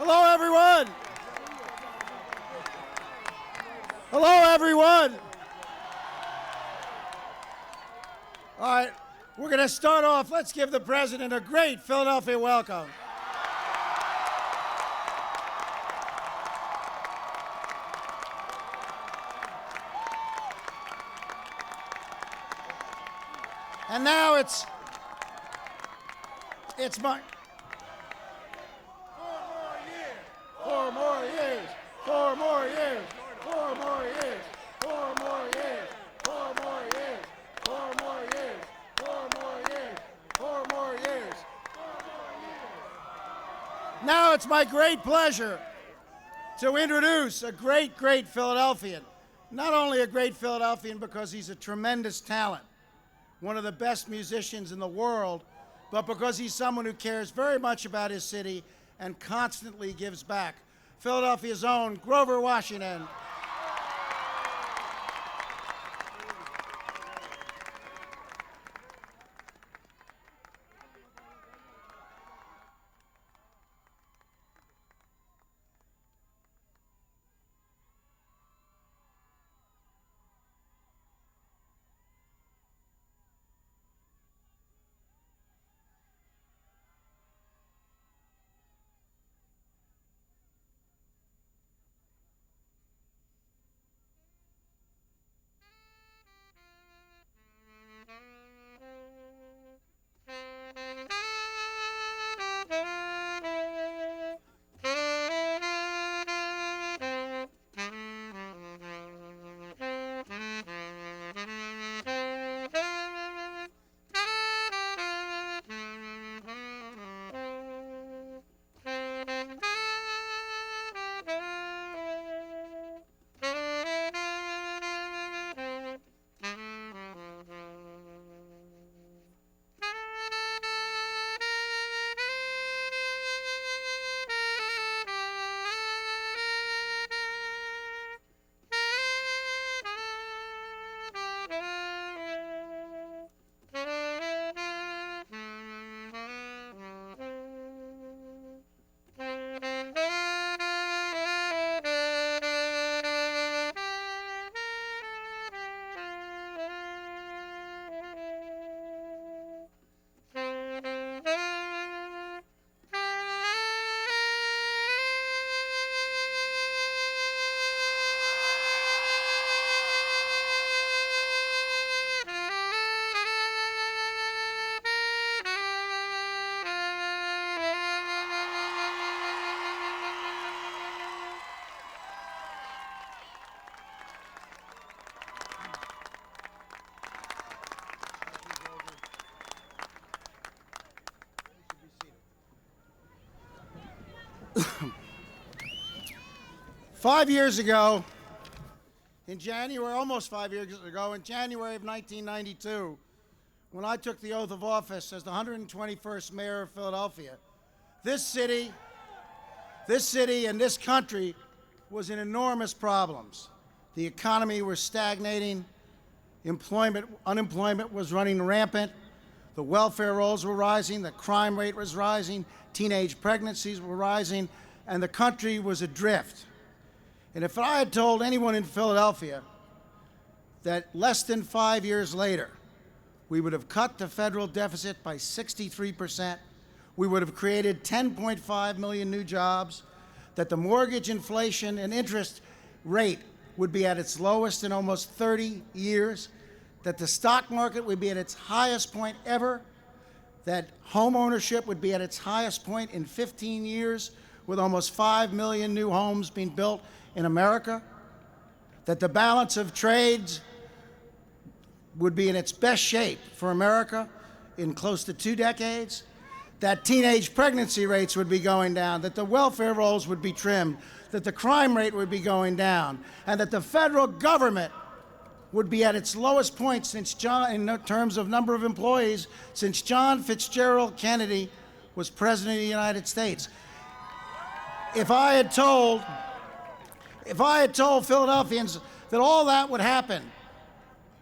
Hello, everyone. Hello, everyone. All right, we're going to start off. Let's give the president a great Philadelphia welcome. And now it's my... 4 more years, 4 more years, 4 more years, 4 more years, 4 more years, 4 more years, 4 more years, 4 more years. Now it's my great pleasure to introduce a great, great Philadelphian. Not only a great Philadelphian because he's a tremendous talent, one of the best musicians in the world, but because he's someone who cares very much about his city and constantly gives back. Philadelphia's own Grover Washington. Almost 5 years ago, in January of 1992, when I took the oath of office as the 121st mayor of Philadelphia, this city and this country was in enormous problems. The economy was stagnating, unemployment was running rampant, the welfare rolls were rising, the crime rate was rising, teenage pregnancies were rising, and the country was adrift. And if I had told anyone in Philadelphia that less than 5 years later, we would have cut the federal deficit by 63%, we would have created 10.5 million new jobs, that the mortgage inflation and interest rate would be at its lowest in almost 30 years, that the stock market would be at its highest point ever, that home ownership would be at its highest point in 15 years, with almost 5 million new homes being built in America, that the balance of trades would be in its best shape for America in close to 2 decades, that teenage pregnancy rates would be going down, that the welfare rolls would be trimmed, that the crime rate would be going down, and that the federal government would be at its lowest point in terms of number of employees since John Fitzgerald Kennedy was President of the United States. If I had told Philadelphians that all that would happen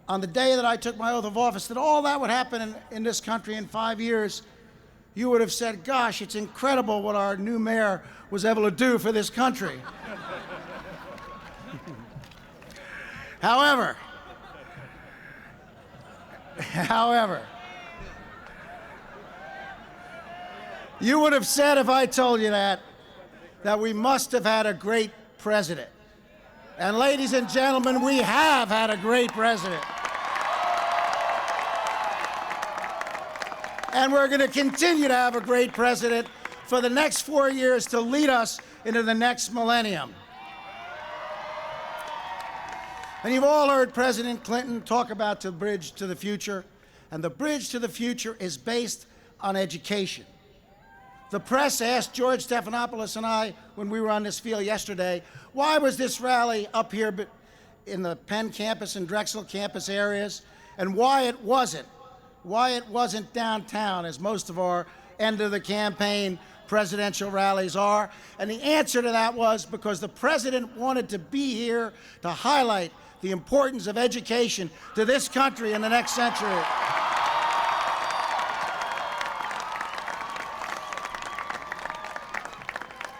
on the day that I took my oath of office, that all that would happen in this country in 5 years, you would have said, gosh, it's incredible what our new mayor was able to do for this country. However, you would have said if I told you that we must have had a great president. And ladies and gentlemen, we have had a great president. And we're going to continue to have a great president for the next 4 years to lead us into the next millennium. And you've all heard President Clinton talk about the bridge to the future, and the bridge to the future is based on education. The press asked George Stephanopoulos and I, when we were on this field yesterday, why was this rally up here in the Penn campus and Drexel campus areas, and why it wasn't downtown, as most of our end of the campaign presidential rallies are. And the answer to that was because the president wanted to be here to highlight the importance of education to this country in the next century.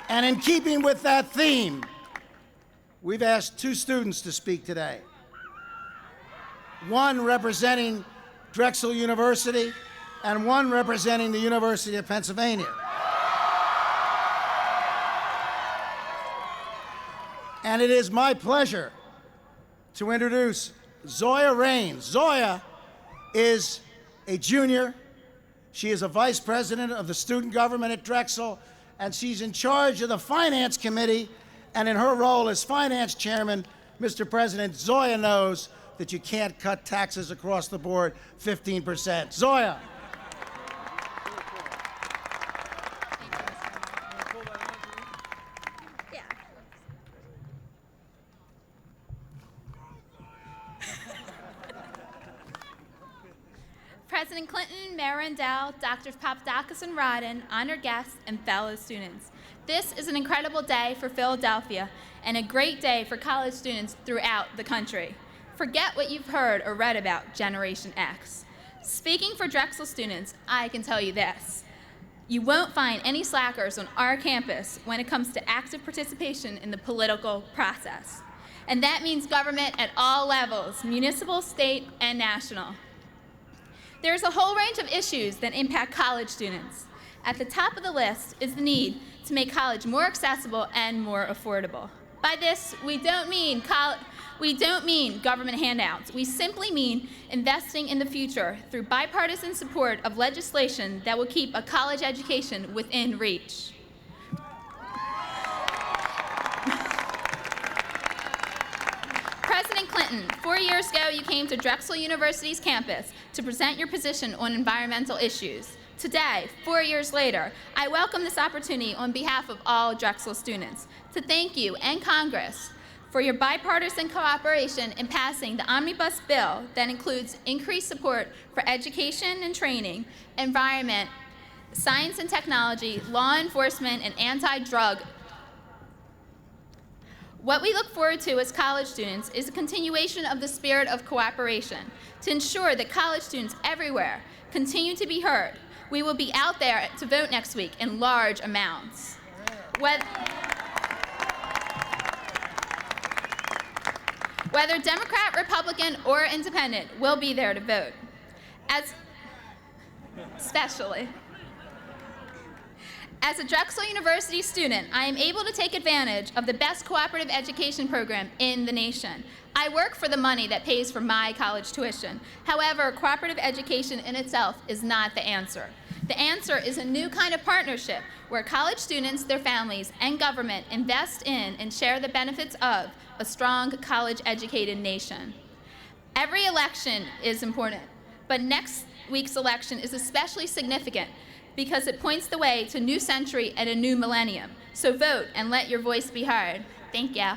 And in keeping with that theme, we've asked 2 students to speak today. One representing Drexel University and one representing the University of Pennsylvania. And it is my pleasure to introduce Zoya Raines. Zoya is a junior. She is a vice president of the student government at Drexel, and she's in charge of the finance committee. And in her role as finance chairman, Mr. President, Zoya knows that you can't cut taxes across the board 15%. Zoya. President Clinton, Mayor Rendell, Drs. Papadakis and Rodden, honored guests, and fellow students. This is an incredible day for Philadelphia and a great day for college students throughout the country. Forget what you've heard or read about Generation X. Speaking for Drexel students, I can tell you this. You won't find any slackers on our campus when it comes to active participation in the political process. And that means government at all levels, municipal, state, and national. There's a whole range of issues that impact college students. At the top of the list is the need to make college more accessible and more affordable. By this, we don't mean government handouts. We simply mean investing in the future through bipartisan support of legislation that will keep a college education within reach. President Clinton, 4 years ago, you came to Drexel University's campus to present your position on environmental issues. Today, 4 years later, I welcome this opportunity on behalf of all Drexel students to thank you and Congress for your bipartisan cooperation in passing the omnibus bill that includes increased support for education and training, environment, science and technology, law enforcement, and anti-drug. What we look forward to as college students is a continuation of the spirit of cooperation to ensure that college students everywhere continue to be heard. We will be out there to vote next week in large amounts. Whether Democrat, Republican, or Independent, we'll be there to vote. As a Drexel University student, I am able to take advantage of the best cooperative education program in the nation. I work for the money that pays for my college tuition. However, cooperative education in itself is not the answer. The answer is a new kind of partnership where college students, their families, and government invest in and share the benefits of a strong college-educated nation. Every election is important, but next week's election is especially significant because it points the way to a new century and a new millennium. So vote and let your voice be heard. Thank you.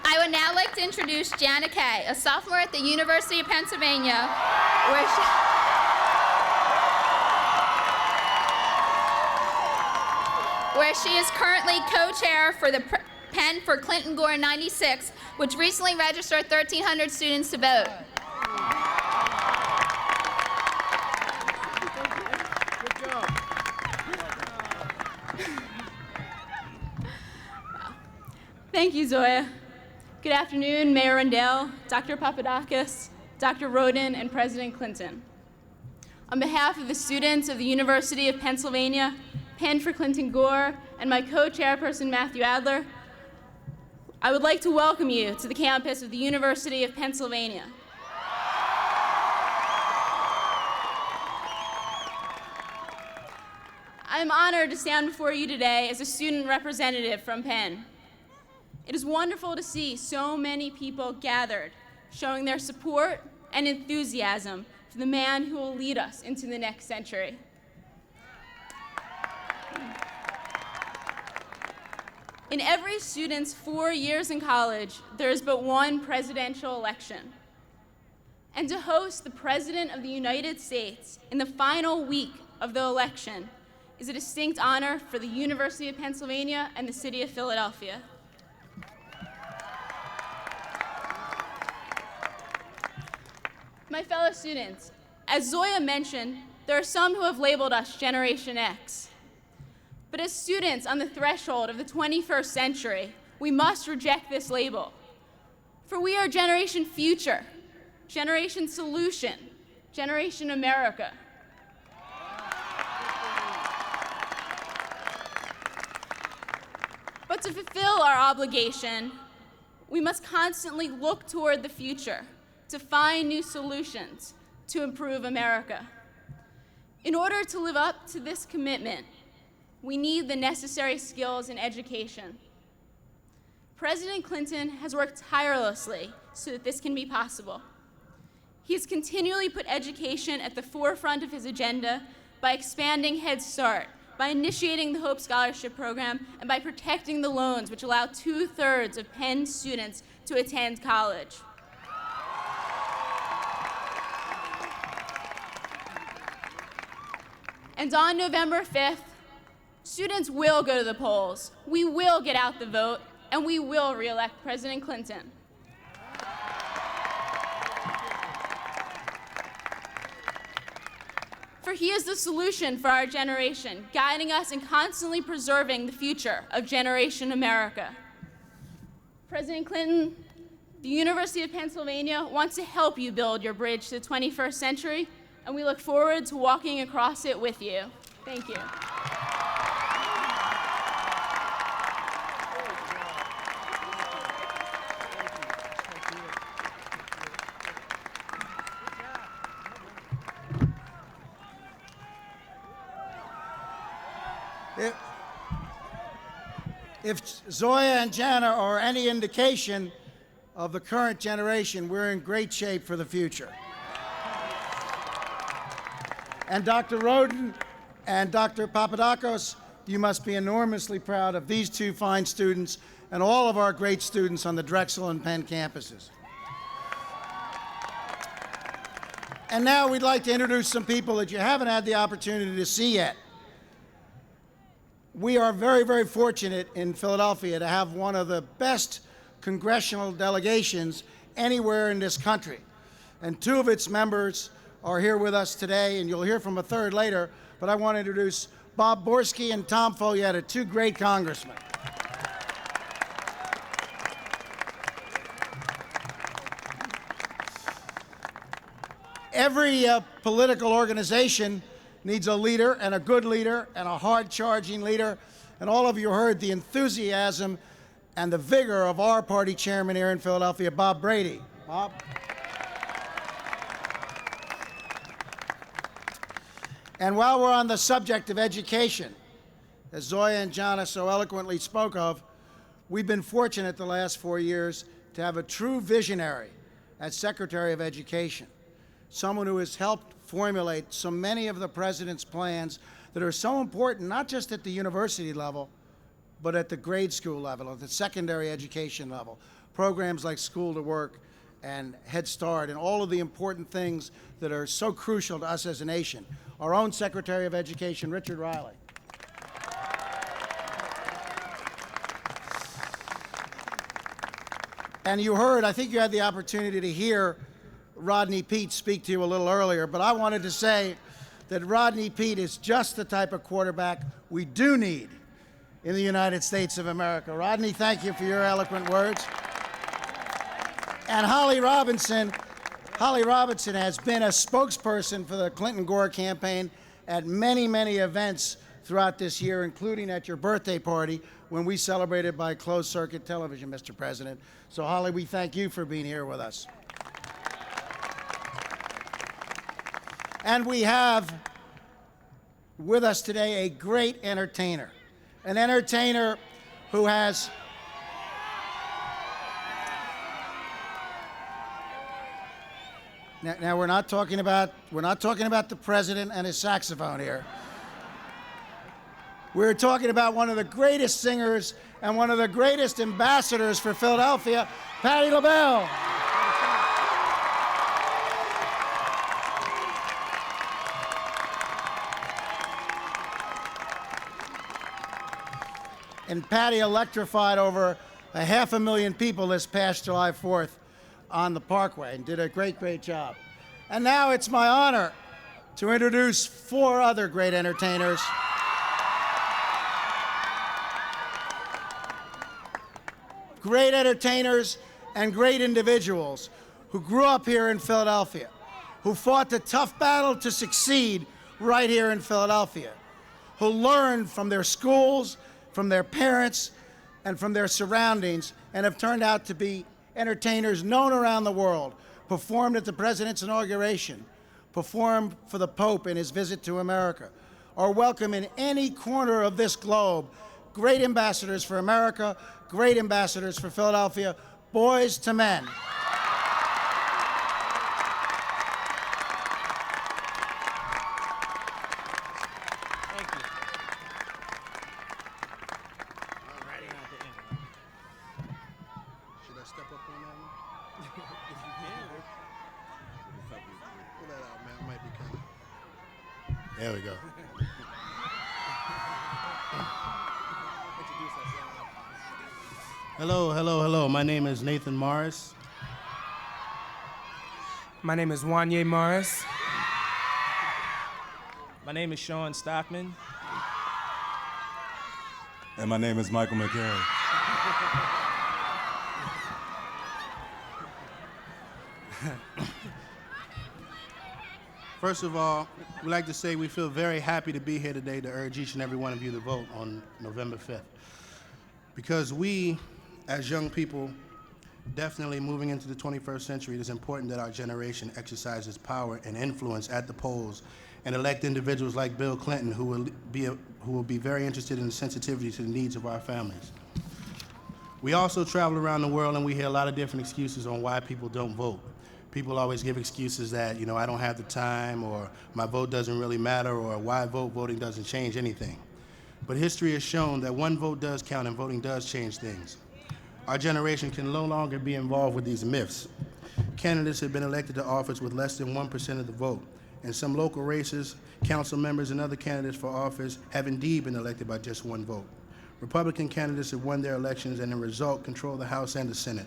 I would now like to introduce Jana Kay, a sophomore at the University of Pennsylvania, where she is currently co-chair for the Penn for Clinton Gore 96, which recently registered 1,300 students to vote. Thank you, Zoya. Good afternoon, Mayor Rendell, Dr. Papadakis, Dr. Roden, and President Clinton. On behalf of the students of the University of Pennsylvania, Penn for Clinton Gore, and my co-chairperson, Matthew Adler, I would like to welcome you to the campus of the University of Pennsylvania. I am honored to stand before you today as a student representative from Penn. It is wonderful to see so many people gathered, showing their support and enthusiasm for the man who will lead us into the next century. In every student's 4 years in college, there is but one presidential election. And to host the President of the United States in the final week of the election is a distinct honor for the University of Pennsylvania and the city of Philadelphia. My fellow students, as Zoya mentioned, there are some who have labeled us Generation X. But as students on the threshold of the 21st century, we must reject this label. For we are Generation Future, Generation Solution, Generation America. But to fulfill our obligation, we must constantly look toward the future, to find new solutions to improve America. In order to live up to this commitment, we need the necessary skills in education. President Clinton has worked tirelessly so that this can be possible. He has continually put education at the forefront of his agenda by expanding Head Start, by initiating the Hope Scholarship Program, and by protecting the loans which allow 2/3 of Penn students to attend college. And on November 5th, students will go to the polls, we will get out the vote, and we will re-elect President Clinton. For he is the solution for our generation, guiding us and constantly preserving the future of Generation America. President Clinton, the University of Pennsylvania wants to help you build your bridge to the 21st century, and we look forward to walking across it with you. Thank you. If Zoya and Jana are any indication of the current generation, we're in great shape for the future. And Dr. Roden and Dr. Papadakis, you must be enormously proud of these two fine students and all of our great students on the Drexel and Penn campuses. And now we'd like to introduce some people that you haven't had the opportunity to see yet. We are very, very fortunate in Philadelphia to have one of the best congressional delegations anywhere in this country. And two of its members are here with us today, and you'll hear from a third later, but I want to introduce Bob Borski and Tom Folletta, two great congressmen. Every political organization needs a leader, and a good leader, and a hard-charging leader, and all of you heard the enthusiasm and the vigor of our party chairman here in Philadelphia, Bob Brady. Bob? And while we're on the subject of education, as Zoya and Jana so eloquently spoke of, we've been fortunate the last 4 years to have a true visionary as Secretary of Education, someone who has helped formulate so many of the president's plans that are so important, not just at the university level, but at the grade school level, at the secondary education level. Programs like School to Work and Head Start and all of the important things that are so crucial to us as a nation. Our own Secretary of Education, Richard Riley. And you heard, I think you had the opportunity to hear Rodney Peete speak to you a little earlier, but I wanted to say that Rodney Peete is just the type of quarterback we do need in the United States of America. Rodney, thank you for your eloquent words. And Holly Robinson has been a spokesperson for the Clinton-Gore campaign at many, many events throughout this year, including at your birthday party when we celebrated by closed-circuit television, Mr. President. So, Holly, we thank you for being here with us. And we have with us today a great entertainer, an entertainer who has now we're not talking about the president and his saxophone here. We're talking about one of the greatest singers and one of the greatest ambassadors for Philadelphia, Patti LaBelle. And Patti electrified over 500,000 people this past July 4th on the Parkway and did a great, great job. And now it's my honor to introduce 4 other great entertainers. Great entertainers and great individuals who grew up here in Philadelphia, who fought the tough battle to succeed right here in Philadelphia, who learned from their schools, from their parents, and from their surroundings, and have turned out to be entertainers known around the world, performed at the president's inauguration, performed for the Pope in his visit to America, are welcome in any corner of this globe. Great ambassadors for America, great ambassadors for Philadelphia, boys to men. There we go. Hello. My name is Nathan Morris. My name is Wanye Morris. My name is Sean Stockman. And my name is Michael McCary. First of all, we'd like to say we feel very happy to be here today to urge each and every one of you to vote on November 5th. Because we, as young people, definitely moving into the 21st century, it is important that our generation exercises power and influence at the polls and elect individuals like Bill Clinton who will be very interested in the sensitivity to the needs of our families. We also travel around the world and we hear a lot of different excuses on why people don't vote. People always give excuses that, I don't have the time, or my vote doesn't really matter, or why voting doesn't change anything. But history has shown that one vote does count and voting does change things. Our generation can no longer be involved with these myths. Candidates have been elected to office with less than 1% of the vote. In some local races, council members and other candidates for office have indeed been elected by just one vote. Republican candidates have won their elections and, in result, control the House and the Senate.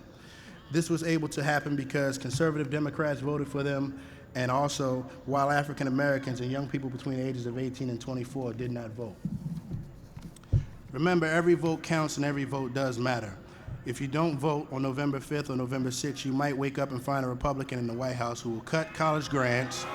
This was able to happen because conservative Democrats voted for them, and also while African Americans and young people between the ages of 18 and 24 did not vote. Remember, every vote counts and every vote does matter. If you don't vote on November 5th or November 6th, you might wake up and find a Republican in the White House who will cut college grants,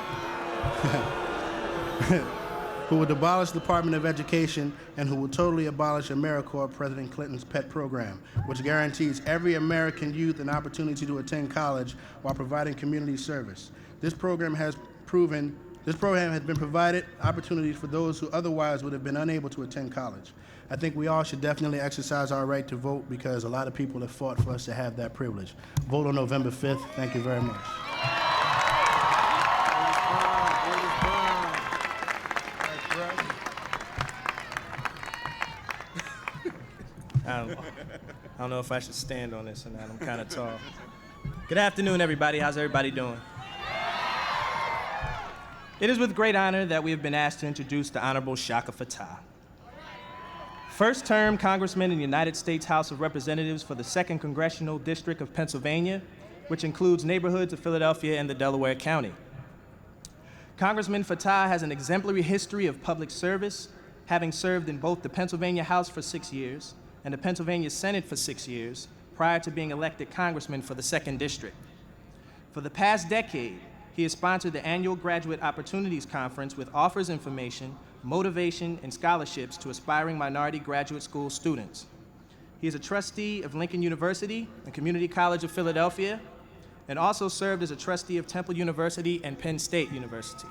who will abolish the Department of Education, and who will totally abolish AmeriCorps, President Clinton's pet program, which guarantees every American youth an opportunity to attend college while providing community service. This program has been provided opportunities for those who otherwise would have been unable to attend college. I think we all should definitely exercise our right to vote because a lot of people have fought for us to have that privilege. Vote on November 5th. Thank you very much. I don't know if I should stand on this or not. I'm kind of tall. Good afternoon, everybody. How's everybody doing? It is with great honor that we have been asked to introduce the Honorable Shaka Fattah. first-term Congressman in the United States House of Representatives for the 2nd Congressional District of Pennsylvania, which includes neighborhoods of Philadelphia and the Delaware County. Congressman Fattah has an exemplary history of public service, having served in both the Pennsylvania House for 6 years and the Pennsylvania Senate for 6 years prior to being elected congressman for the 2nd District. For the past decade, he has sponsored the annual Graduate Opportunities Conference, which offers information, motivation, and scholarships to aspiring minority graduate school students. He is a trustee of Lincoln University and Community College of Philadelphia, and also served as a trustee of Temple University and Penn State University.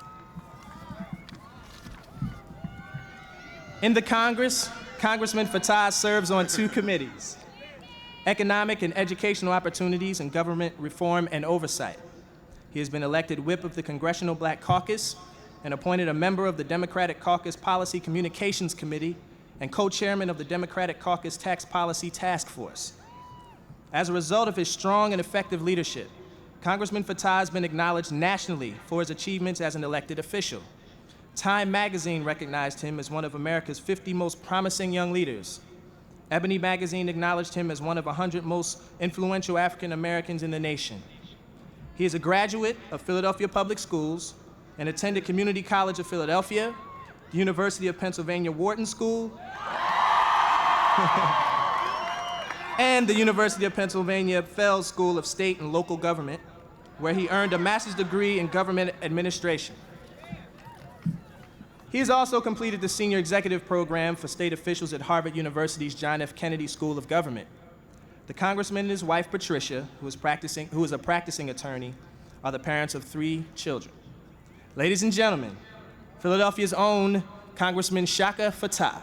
In the Congress, Congressman Fattah serves on 2 committees: Economic and Educational Opportunities and Government Reform and Oversight. He has been elected whip of the Congressional Black Caucus and appointed a member of the Democratic Caucus Policy Communications Committee and co-chairman of the Democratic Caucus Tax Policy Task Force. As a result of his strong and effective leadership, Congressman Fattah has been acknowledged nationally for his achievements as an elected official. Time magazine recognized him as one of America's 50 most promising young leaders. Ebony magazine acknowledged him as one of 100 most influential African Americans in the nation. He is a graduate of Philadelphia Public Schools and attended Community College of Philadelphia, the University of Pennsylvania Wharton School, and the University of Pennsylvania Feld School of State and Local Government, where he earned a master's degree in government administration. He has also completed the Senior Executive Program for state officials at Harvard University's John F. Kennedy School of Government. The Congressman and his wife, Patricia, who is a practicing attorney, are the parents of 3 children. Ladies and gentlemen, Philadelphia's own Congressman Shaka Fattah.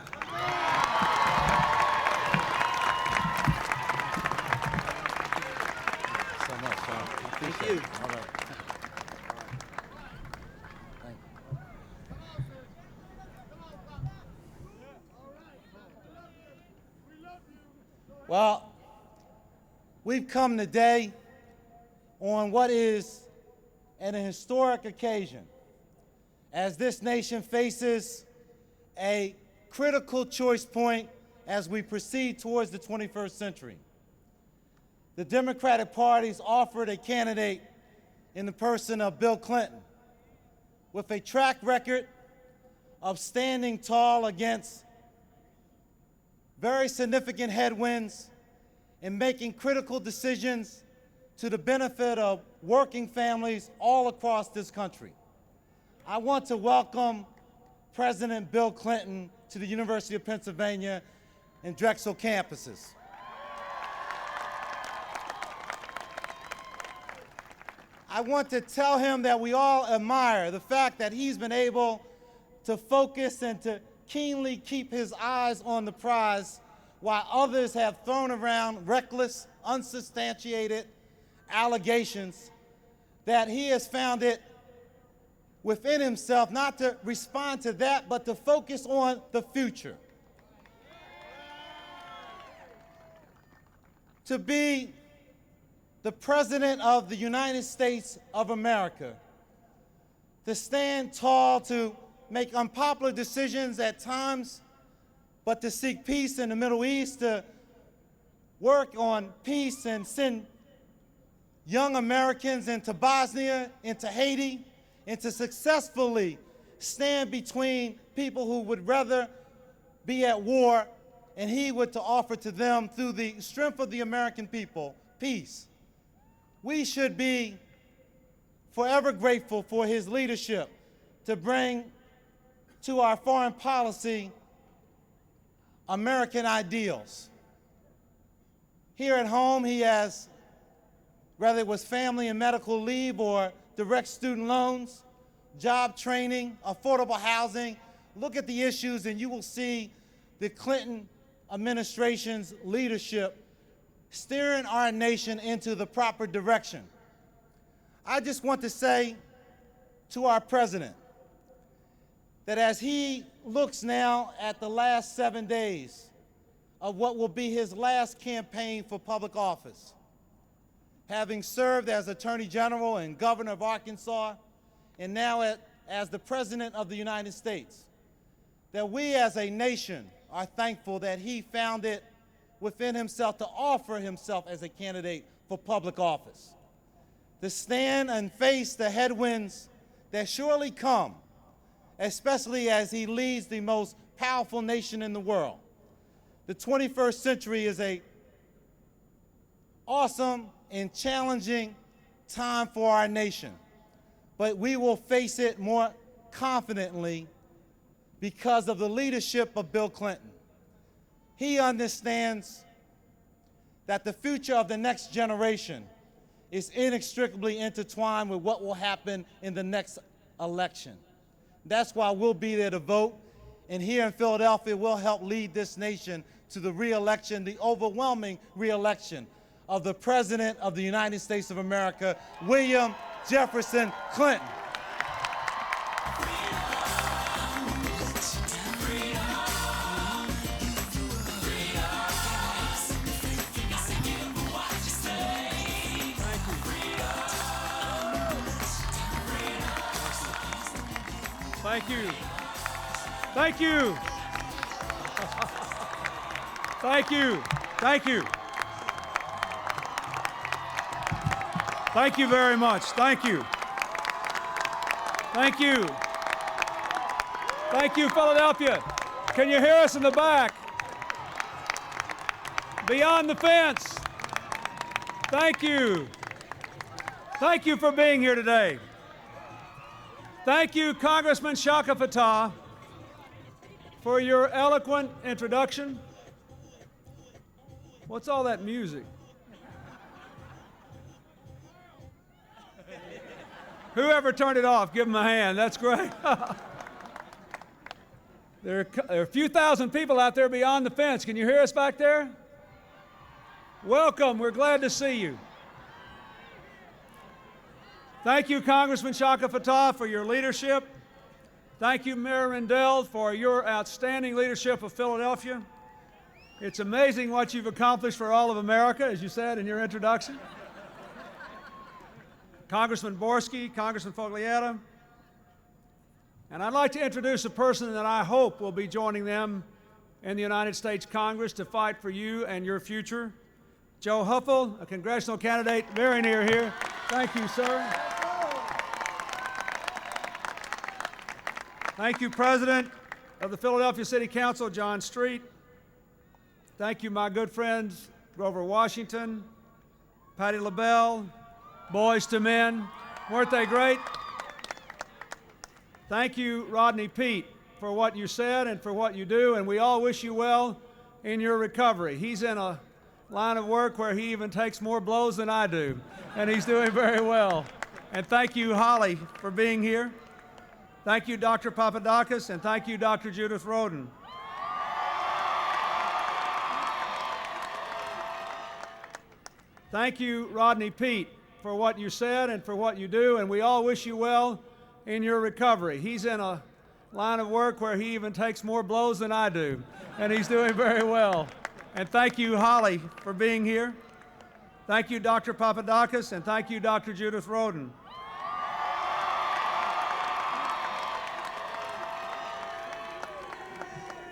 Thank you. All right. Well, we've come today on what is an historic occasion as this nation faces a critical choice point as we proceed towards the 21st century. The Democratic Party's offered a candidate in the person of Bill Clinton with a track record of standing tall against very significant headwinds and making critical decisions to the benefit of working families all across this country. I want to welcome President Bill Clinton to the University of Pennsylvania and Drexel campuses. I want to tell him that we all admire the fact that he's been able to focus and to keenly keep his eyes on the prize while others have thrown around reckless, unsubstantiated allegations, that he has found it within himself not to respond to that, but to focus on the future. To be the President of the United States of America, to stand tall, to make unpopular decisions at times, but to seek peace in the Middle East, to work on peace and send young Americans into Bosnia, into Haiti, and to successfully stand between people who would rather be at war, and he would to offer to them, through the strength of the American people, peace. We should be forever grateful for his leadership to bring to our foreign policy American ideals. Here at home, he has, whether it was family and medical leave or direct student loans, job training, affordable housing, look at the issues and you will see the Clinton administration's leadership steering our nation into the proper direction. I just want to say to our president that as he looks now at the last 7 days of what will be his last campaign for public office, having served as Attorney General and Governor of Arkansas, and now as the President of the United States, that we as a nation are thankful that he found it within himself to offer himself as a candidate for public office, to stand and face the headwinds that surely come, especially as he leads the most powerful nation in the world. The 21st century is an awesome and challenging time for our nation, but we will face it more confidently because of the leadership of Bill Clinton. He understands that the future of the next generation is inextricably intertwined with what will happen in the next election. That's why we'll be there to vote, and here in Philadelphia, we'll help lead this nation to the re-election, the overwhelming re-election of the President of the United States of America, William Jefferson Clinton. Thank you. Thank you. Thank you. Thank you. Thank you very much. Thank you. Thank you. Thank you, Philadelphia. Can you hear us in the back? Beyond the fence. Thank you. Thank you for being here today. Thank you, Congressman Shaka Fatah, for your eloquent introduction. What's all that music? Whoever turned it off, give them a hand. That's great. There are a few thousand people out there beyond the fence. Can you hear us back there? Welcome. We're glad to see you. Thank you, Congressman Shaka Fatah, for your leadership. Thank you, Mayor Rendell, for your outstanding leadership of Philadelphia. It's amazing what you've accomplished for all of America, as you said in your introduction. Congressman Borski, Congressman Foglietta. And I'd like to introduce a person that I hope will be joining them in the United States Congress to fight for you and your future. Joe Huffel, a congressional candidate very near here. Thank you, sir. Thank you, President of the Philadelphia City Council, John Street. Thank you, my good friends, Grover Washington, Patti LaBelle, Boys to Men. Weren't they great? Thank you, Rodney Peete, for what you said and for what you do, and we all wish you well in your recovery. He's in a line of work where he even takes more blows than I do, and he's doing very well. And thank you, Holly, for being here. Thank you, Dr. Papadakis, and thank you, Dr. Judith Rodin. Thank you, Rodney Peete, for what you said and for what you do, and we all wish you well in your recovery. He's in a line of work where he even takes more blows than I do, and he's doing very well. And thank you, Holly, for being here. Thank you, Dr. Papadakis, and thank you, Dr. Judith Rodin.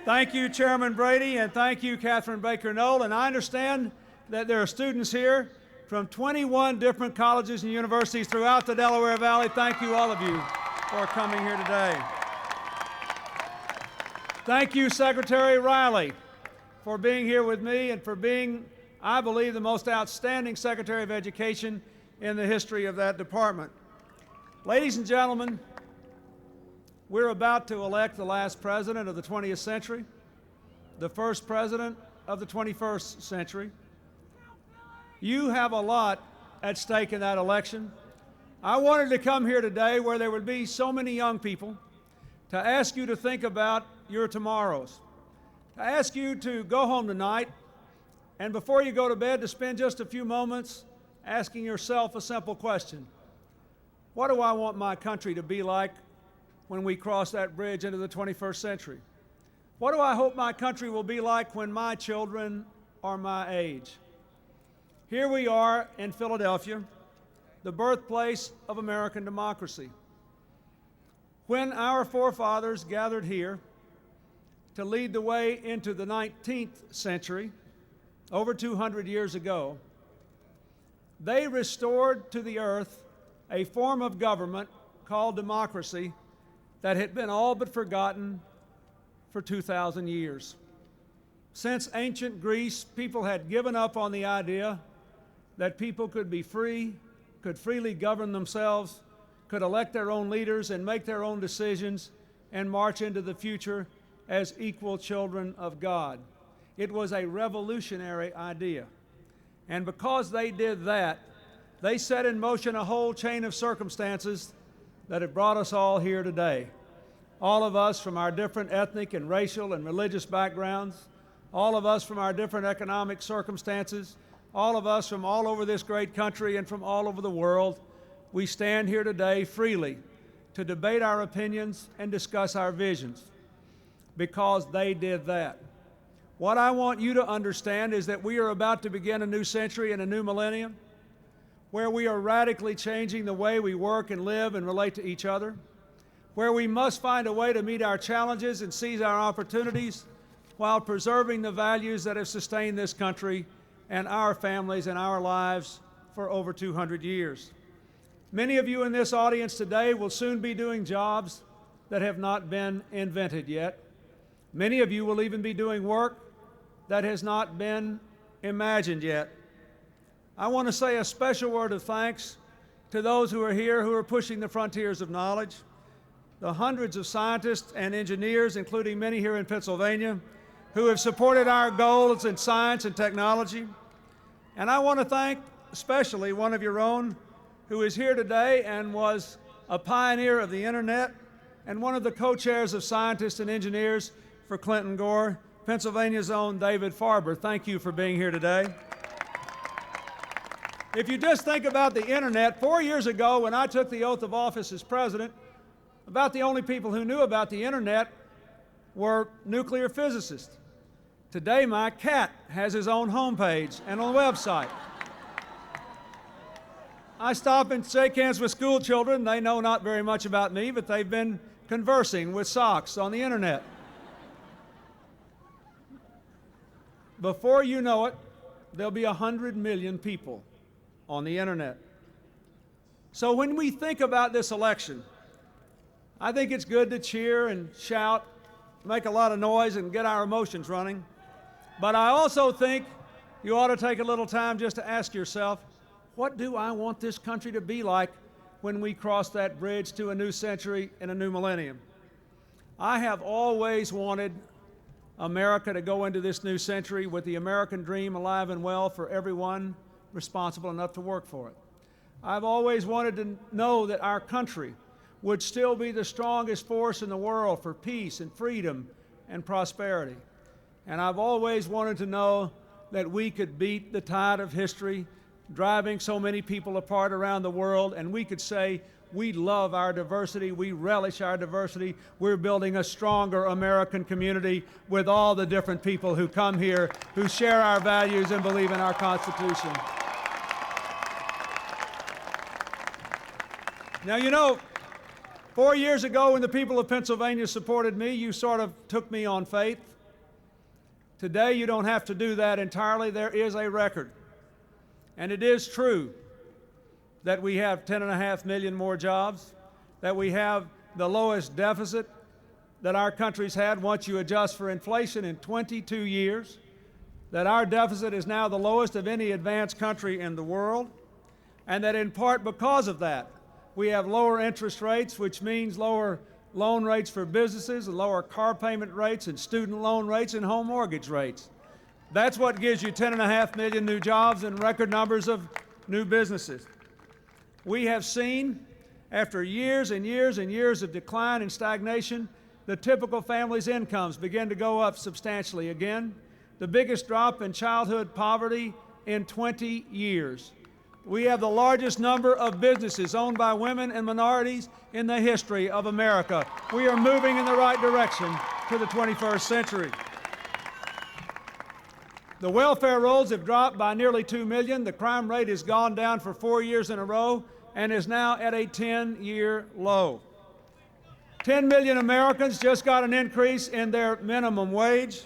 Thank you, Chairman Brady, and thank you, Catherine Baker Knoll. And I understand that there are students here from 21 different colleges and universities throughout the Delaware Valley. Thank you, all of you, for coming here today. Thank you, Secretary Riley, for being here with me and for being, I believe, the most outstanding Secretary of Education in the history of that department. Ladies and gentlemen, we're about to elect the last president of the 20th century, the first president of the 21st century. You have a lot at stake in that election. I wanted to come here today where there would be so many young people to ask you to think about your tomorrows, to ask you to go home tonight and before you go to bed to spend just a few moments asking yourself a simple question. What do I want my country to be like when we cross that bridge into the 21st century? What do I hope my country will be like when my children are my age? Here we are in Philadelphia, the birthplace of American democracy. When our forefathers gathered here to lead the way into the 19th century, over 200 years ago, they restored to the earth a form of government called democracy that had been all but forgotten for 2,000 years. Since ancient Greece, people had given up on the idea that people could be free, could freely govern themselves, could elect their own leaders and make their own decisions and march into the future as equal children of God. It was a revolutionary idea. And because they did that, they set in motion a whole chain of circumstances that have brought us all here today. All of us from our different ethnic and racial and religious backgrounds, all of us from our different economic circumstances, all of us from all over this great country and from all over the world, we stand here today freely to debate our opinions and discuss our visions because they did that. What I want you to understand is that we are about to begin a new century and a new millennium where we are radically changing the way we work and live and relate to each other, where we must find a way to meet our challenges and seize our opportunities while preserving the values that have sustained this country and our families and our lives for over 200 years. Many of you in this audience today will soon be doing jobs that have not been invented yet. Many of you will even be doing work that has not been imagined yet. I want to say a special word of thanks to those who are here who are pushing the frontiers of knowledge, the hundreds of scientists and engineers, including many here in Pennsylvania, who have supported our goals in science and technology. And I want to thank especially one of your own who is here today and was a pioneer of the internet and one of the co-chairs of scientists and engineers for Clinton Gore, Pennsylvania's own David Farber. Thank you for being here today. If you just think about the internet, 4 years ago when I took the oath of office as president, about the only people who knew about the internet were nuclear physicists. Today, my cat has his own homepage and a website. I stop and shake hands with school children. They know not very much about me, but they've been conversing with socks on the internet. Before you know it, there'll be 100 million people on the internet. So when we think about this election, I think it's good to cheer and shout, make a lot of noise and get our emotions running. But I also think you ought to take a little time just to ask yourself, what do I want this country to be like when we cross that bridge to a new century and a new millennium? I have always wanted America to go into this new century with the American dream alive and well for everyone responsible enough to work for it. I've always wanted to know that our country would still be the strongest force in the world for peace and freedom and prosperity. And I've always wanted to know that we could beat the tide of history, driving so many people apart around the world, and we could say, we love our diversity, we relish our diversity, we're building a stronger American community with all the different people who come here, who share our values and believe in our Constitution. Now, you know, 4 years ago when the people of Pennsylvania supported me, you sort of took me on faith. Today, you don't have to do that entirely. There is a record. And it is true that we have 10.5 million more jobs, that we have the lowest deficit that our country's had once you adjust for inflation in 22 years, that our deficit is now the lowest of any advanced country in the world, and that in part because of that, we have lower interest rates, which means lower loan rates for businesses and lower car payment rates and student loan rates and home mortgage rates. That's what gives you 10.5 million new jobs and record numbers of new businesses. We have seen, after years and years and years of decline and stagnation, the typical family's incomes begin to go up substantially again, the biggest drop in childhood poverty in 20 years. We have the largest number of businesses owned by women and minorities in the history of America. We are moving in the right direction to the 21st century. The welfare rolls have dropped by nearly 2 million. The crime rate has gone down for 4 years in a row and is now at a 10-year low. 10 million Americans just got an increase in their minimum wage.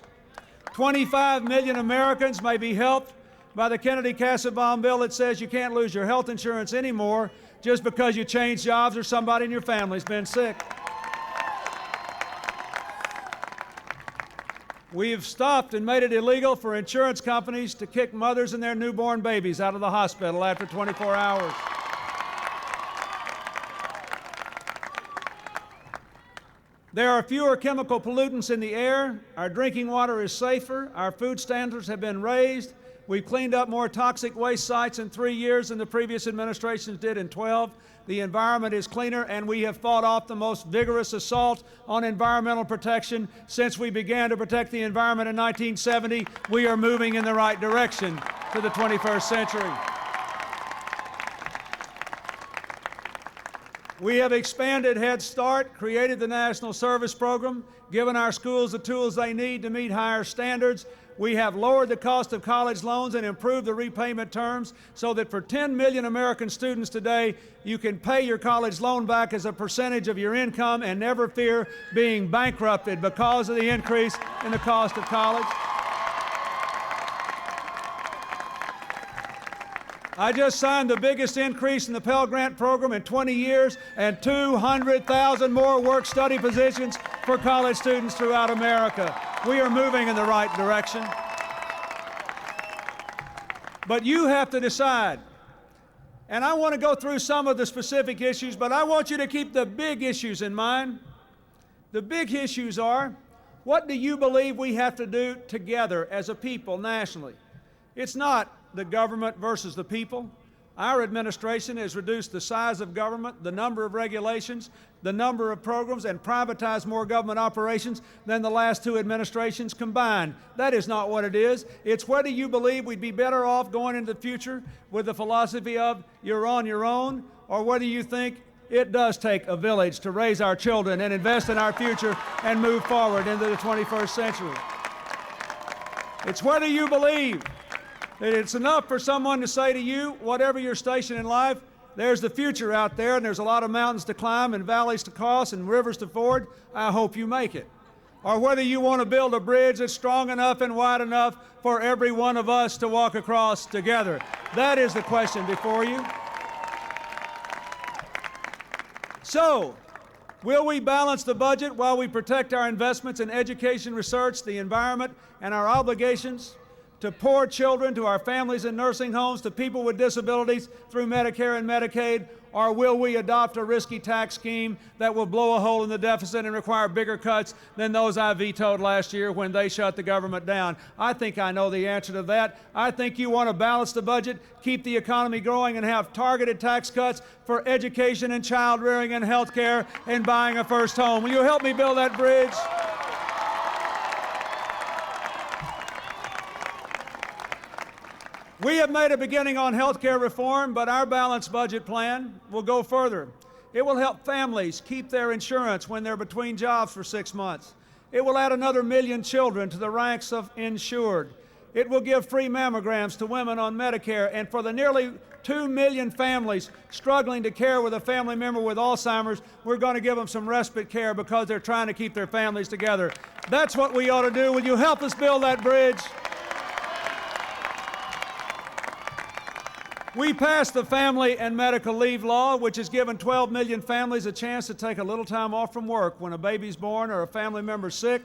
25 million Americans may be helped by the Kennedy-Kassebaum bill that says you can't lose your health insurance anymore just because you change jobs or somebody in your family's been sick. We've stopped and made it illegal for insurance companies to kick mothers and their newborn babies out of the hospital after 24 hours. There are fewer chemical pollutants in the air. Our drinking water is safer. Our food standards have been raised. We've cleaned up more toxic waste sites in 3 years than the previous administrations did in 12. The environment is cleaner, and we have fought off the most vigorous assault on environmental protection since we began to protect the environment in 1970. We are moving in the right direction to the 21st century. We have expanded Head Start, created the National Service Program, given our schools the tools they need to meet higher standards. We have lowered the cost of college loans and improved the repayment terms so that for 10 million American students today, you can pay your college loan back as a percentage of your income and never fear being bankrupted because of the increase in the cost of college. I just signed the biggest increase in the Pell Grant program in 20 years and 200,000 more work-study positions for college students throughout America. We are moving in the right direction. But you have to decide. And I want to go through some of the specific issues, but I want you to keep the big issues in mind. The big issues are, what do you believe we have to do together as a people nationally? It's not the government versus the people. Our administration has reduced the size of government, the number of regulations, the number of programs, and privatized more government operations than the last two administrations combined. That is not what it is. It's whether you believe we'd be better off going into the future with the philosophy of you're on your own, or whether you think it does take a village to raise our children and invest in our future and move forward into the 21st century. It's whether you believe that it's enough for someone to say to you, whatever your station in life, there's the future out there, and there's a lot of mountains to climb and valleys to cross and rivers to ford. I hope you make it. Or whether you want to build a bridge that's strong enough and wide enough for every one of us to walk across together. That is the question before you. So, will we balance the budget while we protect our investments in education, research, the environment, and our obligations to poor children, to our families in nursing homes, to people with disabilities through Medicare and Medicaid? Or will we adopt a risky tax scheme that will blow a hole in the deficit and require bigger cuts than those I vetoed last year when they shut the government down? I think I know the answer to that. I think you want to balance the budget, keep the economy growing, and have targeted tax cuts for education and child rearing and health care and buying a first home. Will you help me build that bridge? We have made a beginning on health care reform, but our balanced budget plan will go further. It will help families keep their insurance when they're between jobs for 6 months. It will add another 1 million children to the ranks of insured. It will give free mammograms to women on Medicare, and for the nearly 2 million families struggling to care with a family member with Alzheimer's, we're going to give them some respite care because they're trying to keep their families together. That's what we ought to do. Will you help us build that bridge? We passed the Family and Medical Leave Law, which has given 12 million families a chance to take a little time off from work when a baby's born or a family member's sick.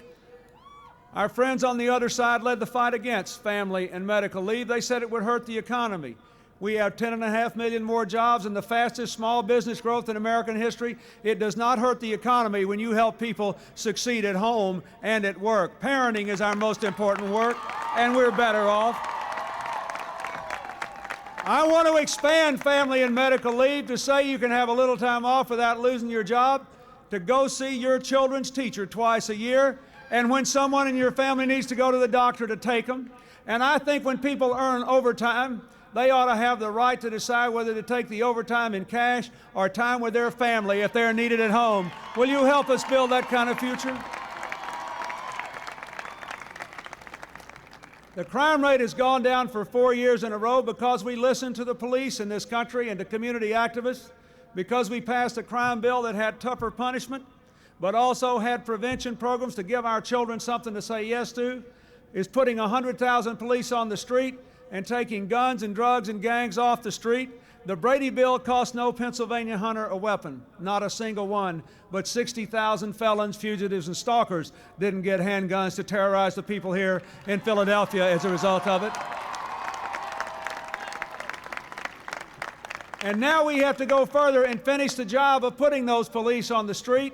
Our friends on the other side led the fight against family and medical leave. They said it would hurt the economy. We have 10.5 million more jobs and the fastest small business growth in American history. It does not hurt the economy when you help people succeed at home and at work. Parenting is our most important work, and we're better off. I want to expand family and medical leave to say you can have a little time off without losing your job, to go see your children's teacher twice a year, and when someone in your family needs to go to the doctor, to take them. And I think when people earn overtime, they ought to have the right to decide whether to take the overtime in cash or time with their family if they're needed at home. Will you help us build that kind of future? The crime rate has gone down for 4 years in a row because we listened to the police in this country and to community activists, because we passed a crime bill that had tougher punishment, but also had prevention programs to give our children something to say yes to, is putting 100,000 police on the street and taking guns and drugs and gangs off the street. The Brady Bill cost no Pennsylvania hunter a weapon, not a single one, but 60,000 felons, fugitives, and stalkers didn't get handguns to terrorize the people here in Philadelphia as a result of it. And now we have to go further and finish the job of putting those police on the street.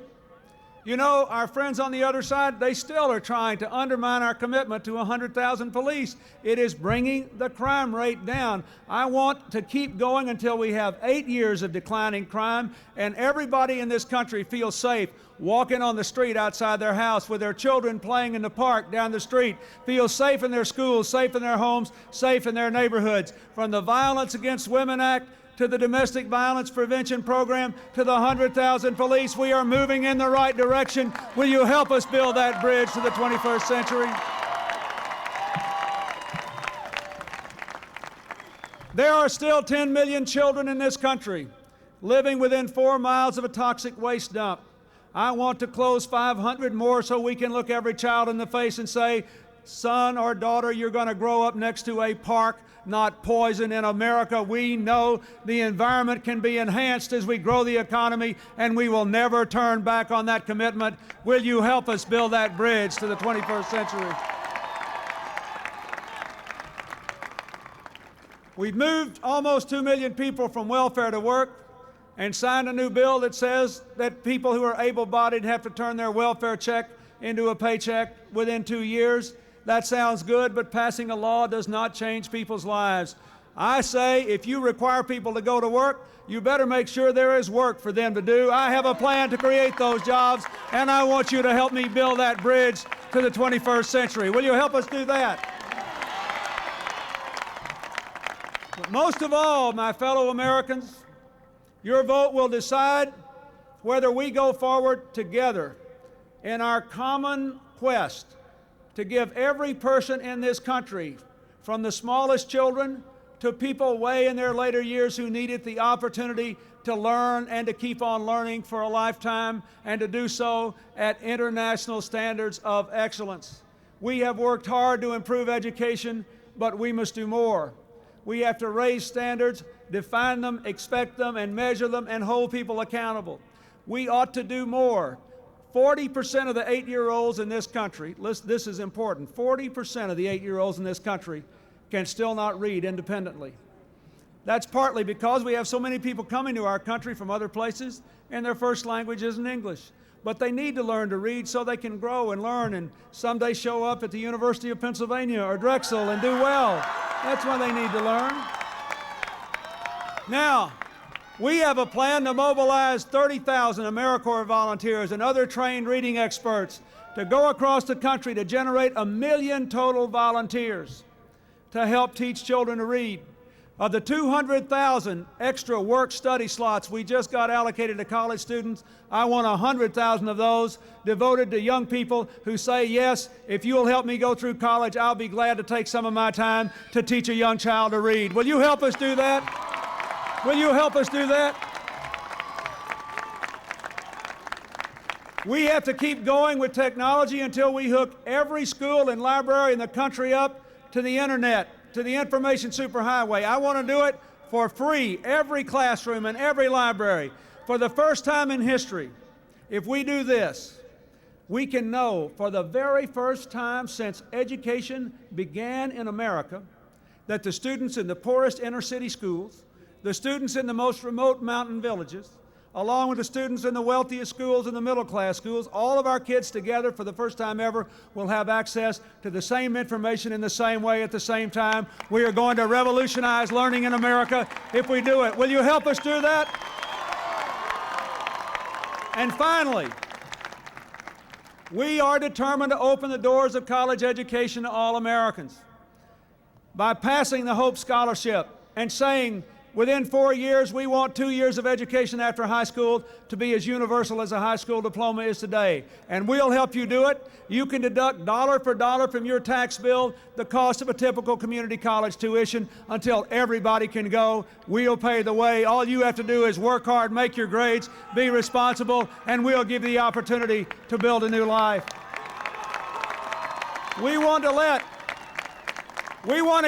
You know, our friends on the other side, they still are trying to undermine our commitment to 100,000 police. It is bringing the crime rate down. I want to keep going until we have 8 years of declining crime and everybody in this country feels safe walking on the street outside their house with their children playing in the park down the street, feels safe in their schools, safe in their homes, safe in their neighborhoods. From the Violence Against Women Act to the Domestic Violence Prevention Program, to the 100,000 police, we are moving in the right direction. Will you help us build that bridge to the 21st century? There are still 10 million children in this country living within 4 miles of a toxic waste dump. I want to close 500 more so we can look every child in the face and say, son or daughter, you're going to grow up next to a park, not poison. In America, we know the environment can be enhanced as we grow the economy, and we will never turn back on that commitment. Will you help us build that bridge to the 21st century? We've moved almost 2 million people from welfare to work and signed a new bill that says that people who are able-bodied have to turn their welfare check into a paycheck within 2 years. That sounds good, but passing a law does not change people's lives. I say if you require people to go to work, you better make sure there is work for them to do. I have a plan to create those jobs, and I want you to help me build that bridge to the 21st century. Will you help us do that? But most of all, my fellow Americans, your vote will decide whether we go forward together in our common quest to give every person in this country, from the smallest children to people way in their later years who need it, the opportunity to learn and to keep on learning for a lifetime, and to do so at international standards of excellence. We have worked hard to improve education, but we must do more. We have to raise standards, define them, expect them, and measure them, and hold people accountable. We ought to do more. 40% of the 8-year-olds in this country, this is important, 40% of the 8-year-olds in this country can still not read independently. That's partly because we have so many people coming to our country from other places and their first language isn't English. But they need to learn to read so they can grow and learn and someday show up at the University of Pennsylvania or Drexel and do well. That's why they need to learn. Now, we have a plan to mobilize 30,000 AmeriCorps volunteers and other trained reading experts to go across the country to generate 1 million total volunteers to help teach children to read. Of the 200,000 extra work-study slots we just got allocated to college students, I want 100,000 of those devoted to young people who say, yes, if you'll help me go through college, I'll be glad to take some of my time to teach a young child to read. Will you help us do that? Will you help us do that? We have to keep going with technology until we hook every school and library in the country up to the internet, to the information superhighway. I want to do it for free, every classroom and every library. For the first time in history, if we do this, we can know for the very first time since education began in America that the students in the poorest inner city schools, the students in the most remote mountain villages, along with the students in the wealthiest schools and the middle class schools, all of our kids together for the first time ever will have access to the same information in the same way at the same time. We are going to revolutionize learning in America if we do it. Will you help us do that? And finally, we are determined to open the doors of college education to all Americans by passing the Hope Scholarship and saying Within 4 years, we want 2 years of education after high school to be as universal as a high school diploma is today. And we'll help you do it. You can deduct dollar for dollar from your tax bill the cost of a typical community college tuition until everybody can go. We'll pay the way. All you have to do is work hard, make your grades, be responsible, and we'll give you the opportunity to build a new life. We want to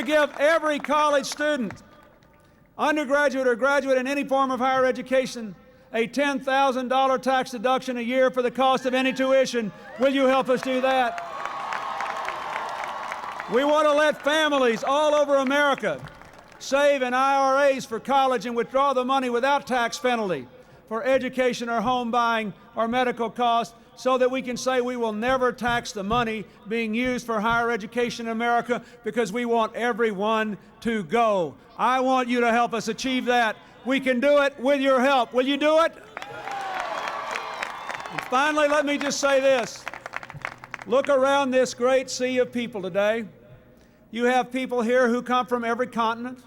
give every college student, undergraduate or graduate in any form of higher education, a $10,000 tax deduction a year for the cost of any tuition. Will you help us do that? We want to let families all over America save in IRAs for college and withdraw the money without tax penalty for education or home buying or medical costs, so that we can say we will never tax the money being used for higher education in America, because we want everyone to go. I want you to help us achieve that. We can do it with your help. Will you do it? And finally, let me just say this. Look around this great sea of people today. You have people here who come from every continent,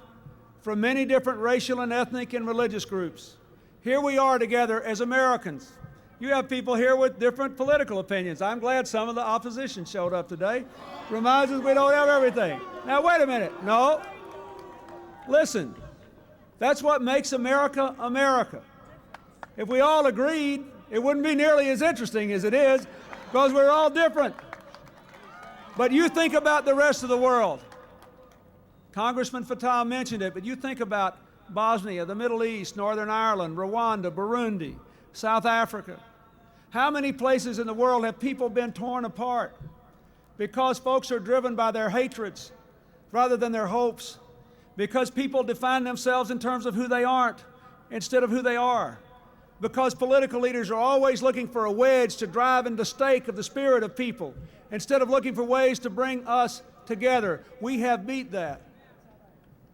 from many different racial and ethnic and religious groups. Here we are together as Americans. You have people here with different political opinions. I'm glad some of the opposition showed up today. Reminds us we don't have everything. Now, wait a minute. No. Listen. That's what makes America, America. If we all agreed, it wouldn't be nearly as interesting as it is, because we're all different. But you think about the rest of the world. Congressman Fattah mentioned it, but you think about Bosnia, the Middle East, Northern Ireland, Rwanda, Burundi, South Africa. How many places in the world have people been torn apart because folks are driven by their hatreds rather than their hopes, because people define themselves in terms of who they aren't instead of who they are, because political leaders are always looking for a wedge to drive into the stake of the spirit of people instead of looking for ways to bring us together. We have beat that.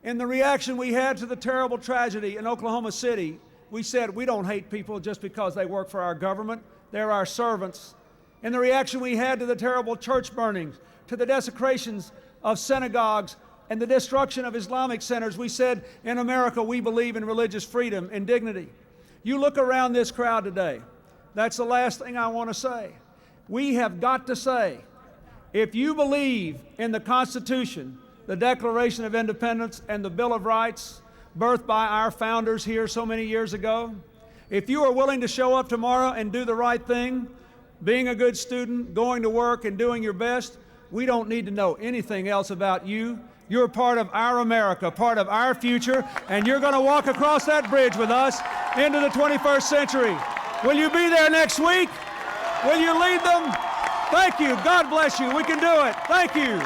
In the reaction we had to the terrible tragedy in Oklahoma City, we said we don't hate people just because they work for our government. They're our servants. In the reaction we had to the terrible church burnings, to the desecrations of synagogues and the destruction of Islamic centers, we said, in America, we believe in religious freedom and dignity. You look around this crowd today. That's the last thing I want to say. We have got to say, if you believe in the Constitution, the Declaration of Independence, and the Bill of Rights, birthed by our founders here so many years ago, if you are willing to show up tomorrow and do the right thing, being a good student, going to work, and doing your best, we don't need to know anything else about you. You're part of our America, part of our future, and you're going to walk across that bridge with us into the 21st century. Will you be there next week? Will you lead them? Thank you. God bless you. We can do it. Thank you.